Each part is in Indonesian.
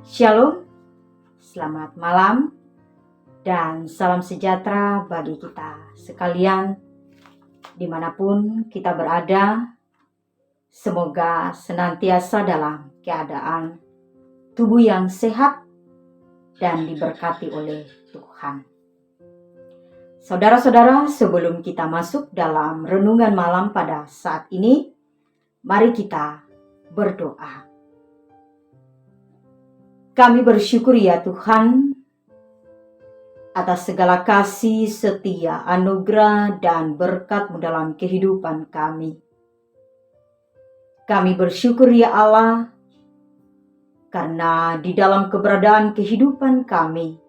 Shalom, selamat malam, dan salam sejahtera bagi kita sekalian dimanapun kita berada. Semoga senantiasa dalam keadaan tubuh yang sehat dan diberkati oleh Tuhan. Saudara-saudara, sebelum kita masuk dalam renungan malam pada saat ini, mari kita berdoa. Kami bersyukur ya Tuhan atas segala kasih, setia, anugerah, dan berkat-Mu dalam kehidupan kami. Kami bersyukur ya Allah, karena di dalam keberadaan kehidupan kami,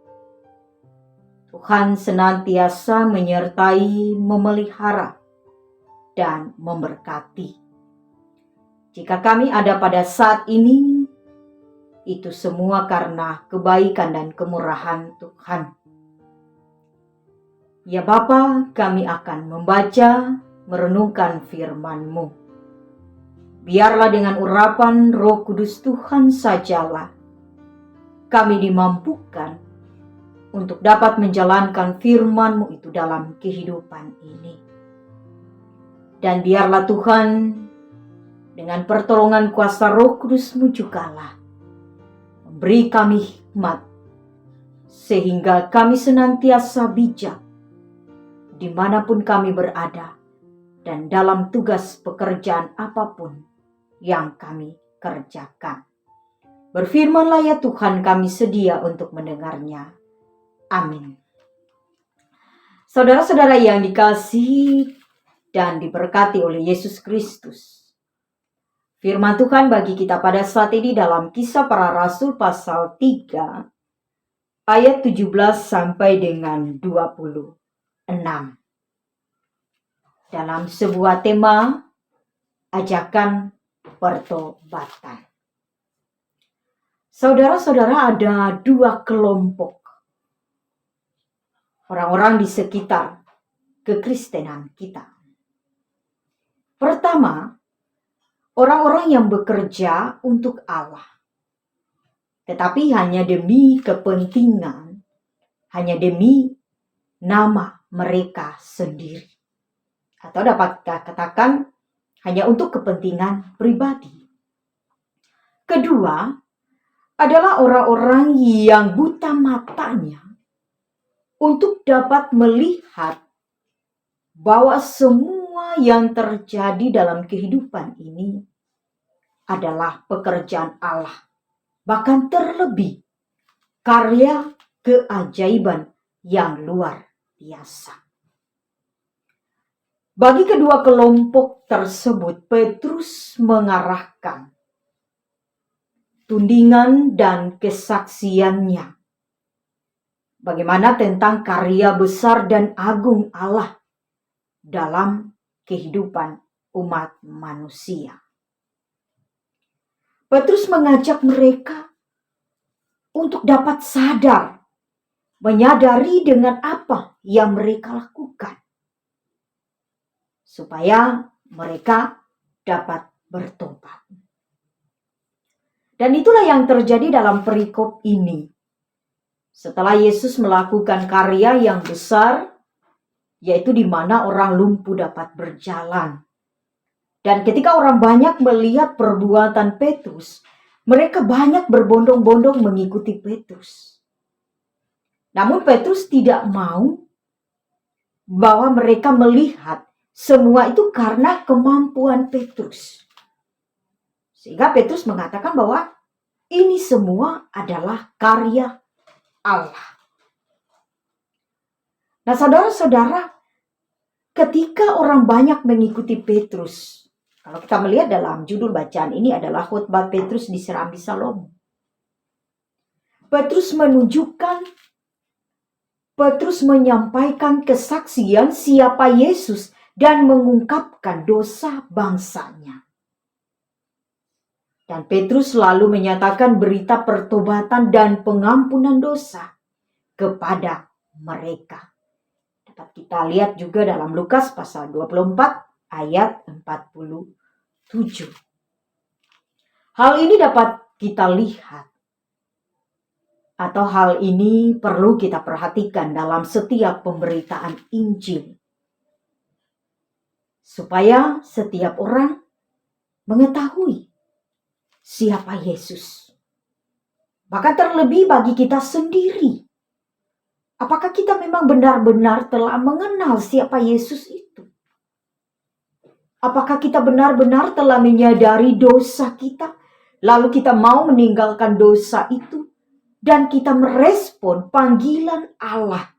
Tuhan senantiasa menyertai, memelihara, dan memberkati. Jika kami ada pada saat ini, itu semua karena kebaikan dan kemurahan Tuhan. Ya Bapa, kami akan membaca, merenungkan firman-Mu. Biarlah dengan urapan Roh Kudus Tuhan sajalah kami dimampukan untuk dapat menjalankan firman-Mu itu dalam kehidupan ini. Dan biarlah Tuhan, dengan pertolongan kuasa Roh Kudus-Mu jugalah beri kami hikmat, sehingga kami senantiasa bijak dimanapun kami berada dan dalam tugas pekerjaan apapun yang kami kerjakan. Berfirmanlah ya Tuhan, kami sedia untuk mendengarnya. Amin. Saudara-saudara yang dikasihi dan diberkati oleh Yesus Kristus, firman Tuhan bagi kita pada saat ini dalam Kisah Para Rasul pasal 3 ayat 17 sampai dengan 26. Dalam sebuah tema ajakan pertobatan. Saudara-saudara, ada dua kelompok orang-orang di sekitar kekristenan kita. Pertama, orang-orang yang bekerja untuk Allah, tetapi hanya demi kepentingan, hanya demi nama mereka sendiri. Atau dapat katakan hanya untuk kepentingan pribadi. Kedua, adalah orang-orang yang buta matanya untuk dapat melihat bahwa semua yang terjadi dalam kehidupan ini adalah pekerjaan Allah. Bahkan terlebih karya keajaiban yang luar biasa. Bagi kedua kelompok tersebut, Petrus mengarahkan tudingan dan kesaksiannya. Bagaimana tentang karya besar dan agung Allah dalam kehidupan umat manusia. Petrus mengajak mereka untuk dapat sadar, menyadari dengan apa yang mereka lakukan, supaya mereka dapat bertobat. Dan itulah yang terjadi dalam perikop ini. Setelah Yesus melakukan karya yang besar, yaitu di mana orang lumpuh dapat berjalan. Dan ketika orang banyak melihat perbuatan Petrus, mereka banyak berbondong-bondong mengikuti Petrus. Namun Petrus tidak mau bahwa mereka melihat semua itu karena kemampuan Petrus. Sehingga Petrus mengatakan bahwa ini semua adalah karya Allah. Nah, saudara-saudara, ketika orang banyak mengikuti Petrus, kalau kita melihat dalam judul bacaan ini adalah khotbah Petrus di Serambi Salomo. Petrus menyampaikan kesaksian siapa Yesus dan mengungkapkan dosa bangsanya. Dan Petrus lalu menyatakan berita pertobatan dan pengampunan dosa kepada mereka. Dapat kita lihat juga dalam Lukas pasal 24 ayat 47. Hal ini dapat kita lihat Atau hal ini perlu kita perhatikan dalam setiap pemberitaan Injil. Supaya setiap orang mengetahui siapa Yesus. Bahkan terlebih bagi kita sendiri. Apakah kita memang benar-benar telah mengenal siapa Yesus itu? Apakah kita benar-benar telah menyadari dosa kita, lalu kita mau meninggalkan dosa itu, dan kita merespon panggilan Allah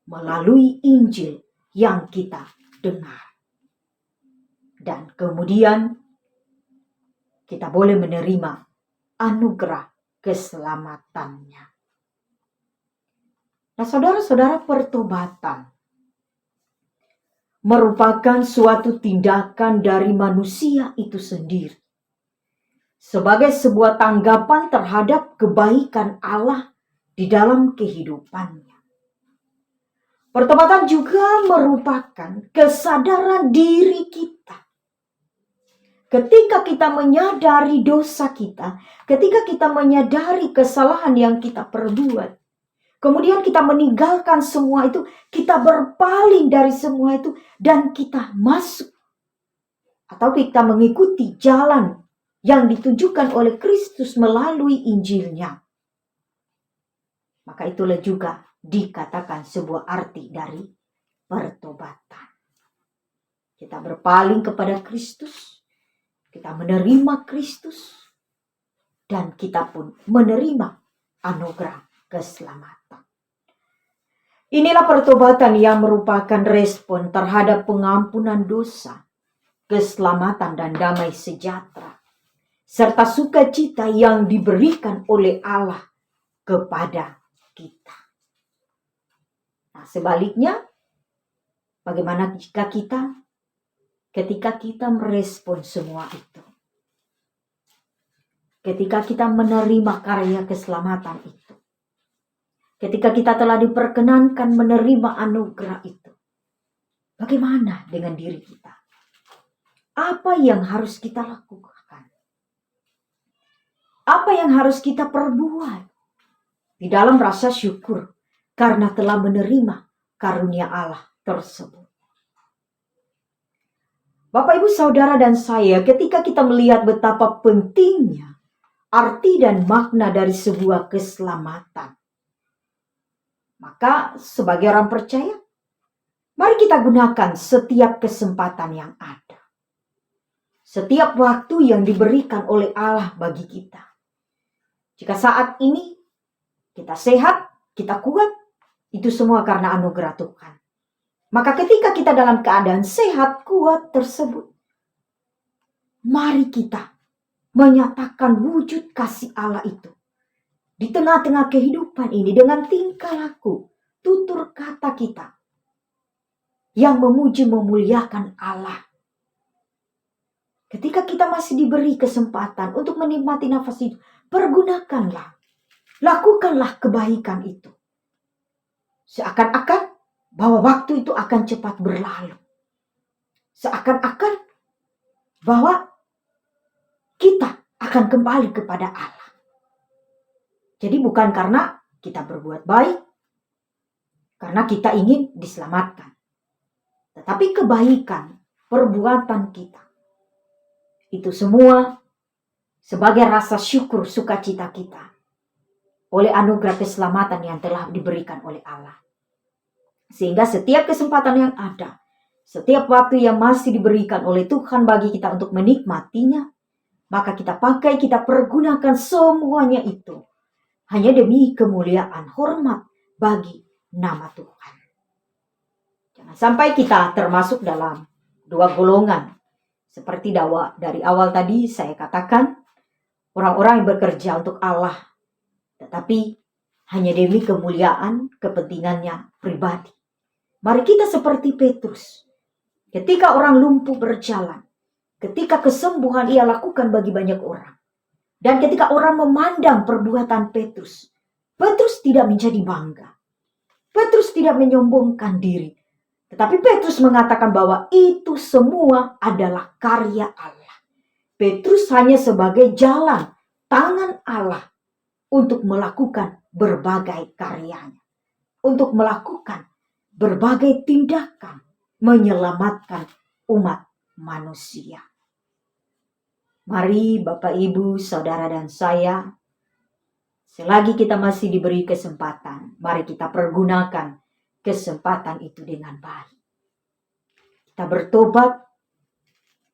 melalui Injil yang kita dengar. Dan kemudian kita boleh menerima anugerah keselamatannya. Nah, saudara-saudara, pertobatan merupakan suatu tindakan dari manusia itu sendiri sebagai sebuah tanggapan terhadap kebaikan Allah di dalam kehidupannya. Pertobatan juga merupakan kesadaran diri kita. Ketika kita menyadari dosa kita, ketika kita menyadari kesalahan yang kita perbuat, kemudian kita meninggalkan semua itu, kita berpaling dari semua itu, dan kita masuk atau kita mengikuti jalan yang ditunjukkan oleh Kristus melalui Injilnya. Maka itulah juga dikatakan sebuah arti dari pertobatan. Kita berpaling kepada Kristus, kita menerima Kristus, dan kita pun menerima anugerah keselamatan. Inilah pertobatan yang merupakan respon terhadap pengampunan dosa, keselamatan dan damai sejahtera, serta sukacita yang diberikan oleh Allah kepada kita. Nah, sebaliknya, bagaimana jika ketika kita merespon semua itu? Ketika kita menerima karya keselamatan itu, ketika kita telah diperkenankan menerima anugerah itu, bagaimana dengan diri kita? Apa yang harus kita lakukan? Apa yang harus kita perbuat di dalam rasa syukur karena telah menerima karunia Allah tersebut? Bapak, Ibu, Saudara, dan saya, ketika kita melihat betapa pentingnya arti dan makna dari sebuah keselamatan, maka sebagai orang percaya, mari kita gunakan setiap kesempatan yang ada. Setiap waktu yang diberikan oleh Allah bagi kita. Jika saat ini kita sehat, kita kuat, itu semua karena anugerah Tuhan. Maka ketika kita dalam keadaan sehat, kuat tersebut, mari kita menyatakan wujud kasih Allah itu di tengah-tengah kehidupan ini dengan tingkah laku, tutur kata kita yang memuji memuliakan Allah. Ketika kita masih diberi kesempatan untuk menikmati nafas hidup, pergunakanlah, lakukanlah kebaikan itu. Seakan-akan bahwa waktu itu akan cepat berlalu. Seakan-akan bahwa kita akan kembali kepada Allah. Jadi bukan karena kita berbuat baik, karena kita ingin diselamatkan. Tetapi kebaikan, perbuatan kita, itu semua sebagai rasa syukur sukacita kita oleh anugerah keselamatan yang telah diberikan oleh Allah. Sehingga setiap kesempatan yang ada, setiap waktu yang masih diberikan oleh Tuhan bagi kita untuk menikmatinya, maka kita pakai, kita pergunakan semuanya itu hanya demi kemuliaan hormat bagi nama Tuhan. Jangan sampai kita termasuk dalam dua golongan. Seperti dari awal tadi saya katakan, orang-orang yang bekerja untuk Allah, tetapi hanya demi kemuliaan kepentingannya pribadi. Mari kita seperti Petrus. Ketika orang lumpuh berjalan, ketika kesembuhan ia lakukan bagi banyak orang, dan ketika orang memandang perbuatan Petrus, Petrus tidak menjadi bangga. Petrus tidak menyombongkan diri. Tetapi Petrus mengatakan bahwa itu semua adalah karya Allah. Petrus hanya sebagai jalan tangan Allah untuk melakukan berbagai karyanya, untuk melakukan berbagai tindakan menyelamatkan umat manusia. Mari Bapak, Ibu, Saudara, dan saya, selagi kita masih diberi kesempatan, mari kita pergunakan kesempatan itu dengan baik. Kita bertobat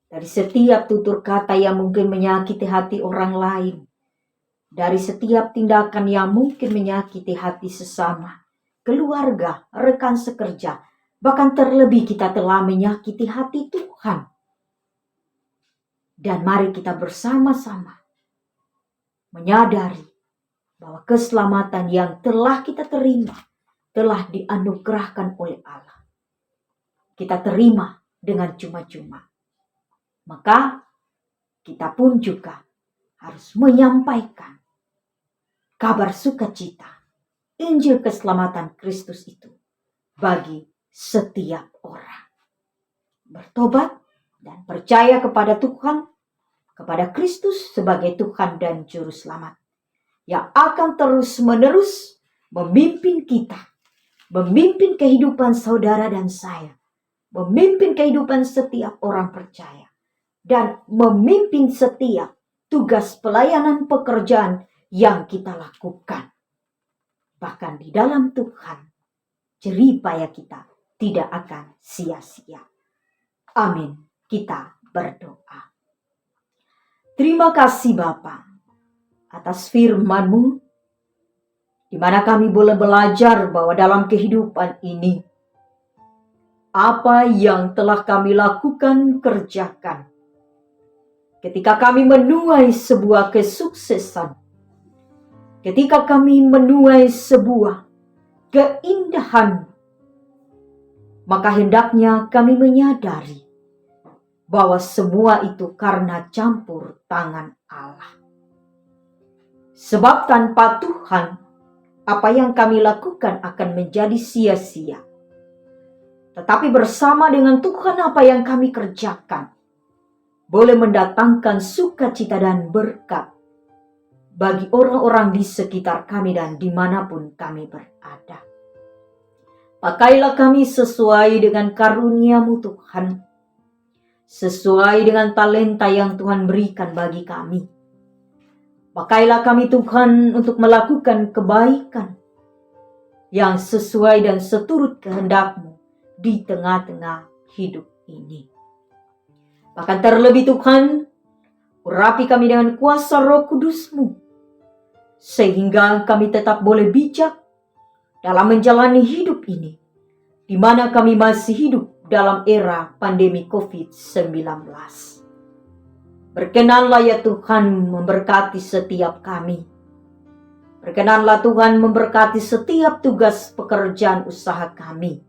dari setiap tutur kata yang mungkin menyakiti hati orang lain, dari setiap tindakan yang mungkin menyakiti hati sesama, keluarga, rekan sekerja, bahkan terlebih kita telah menyakiti hati Tuhan. Dan mari kita bersama-sama menyadari bahwa keselamatan yang telah kita terima telah dianugerahkan oleh Allah. Kita terima dengan cuma-cuma. Maka kita pun juga harus menyampaikan kabar sukacita, Injil keselamatan Kristus itu bagi setiap orang. Bertobat dan percaya kepada Tuhan, kepada Kristus sebagai Tuhan dan Juru Selamat, yang akan terus-menerus memimpin kita, memimpin kehidupan saudara dan saya, memimpin kehidupan setiap orang percaya, dan memimpin setiap tugas pelayanan pekerjaan yang kita lakukan. Bahkan di dalam Tuhan, jerih payah kita tidak akan sia-sia. Amin. Kita berdoa. Terima kasih Bapa atas firman-Mu, di mana kami boleh belajar bahwa dalam kehidupan ini, apa yang telah kami lakukan, kerjakan, ketika kami menuai sebuah kesuksesan, ketika kami menuai sebuah keindahan, maka hendaknya kami menyadari bahwa semua itu karena campur tangan Allah. Sebab tanpa Tuhan, apa yang kami lakukan akan menjadi sia-sia. Tetapi bersama dengan Tuhan, apa yang kami kerjakan boleh mendatangkan sukacita dan berkat bagi orang-orang di sekitar kami dan dimanapun kami berada. Pakailah kami sesuai dengan karunia-Mu Tuhan, sesuai dengan talenta yang Tuhan berikan bagi kami. Pakailah kami Tuhan untuk melakukan kebaikan yang sesuai dan seturut kehendak-Mu di tengah-tengah hidup ini. Bahkan terlebih Tuhan, urapi kami dengan kuasa Roh Kudus-Mu, sehingga kami tetap boleh bijak dalam menjalani hidup ini, di mana kami masih hidup dalam era pandemi COVID-19. Berkenanlah ya Tuhan memberkati setiap kami. Berkenanlah Tuhan memberkati setiap tugas pekerjaan usaha kami.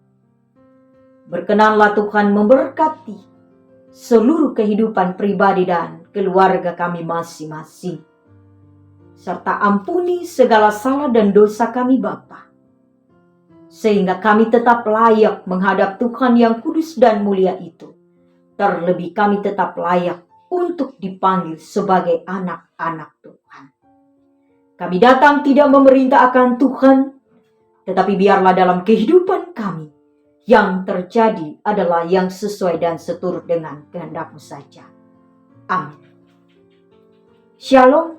Berkenanlah Tuhan memberkati seluruh kehidupan pribadi dan keluarga kami masing-masing. Serta ampuni segala salah dan dosa kami Bapa, sehingga kami tetap layak menghadap Tuhan yang kudus dan mulia itu. Terlebih kami tetap layak untuk dipanggil sebagai anak-anak Tuhan. Kami datang tidak memerintah akan Tuhan, tetapi biarlah dalam kehidupan kami yang terjadi adalah yang sesuai dan seturut dengan kehendak-Mu saja. Amin. Shalom,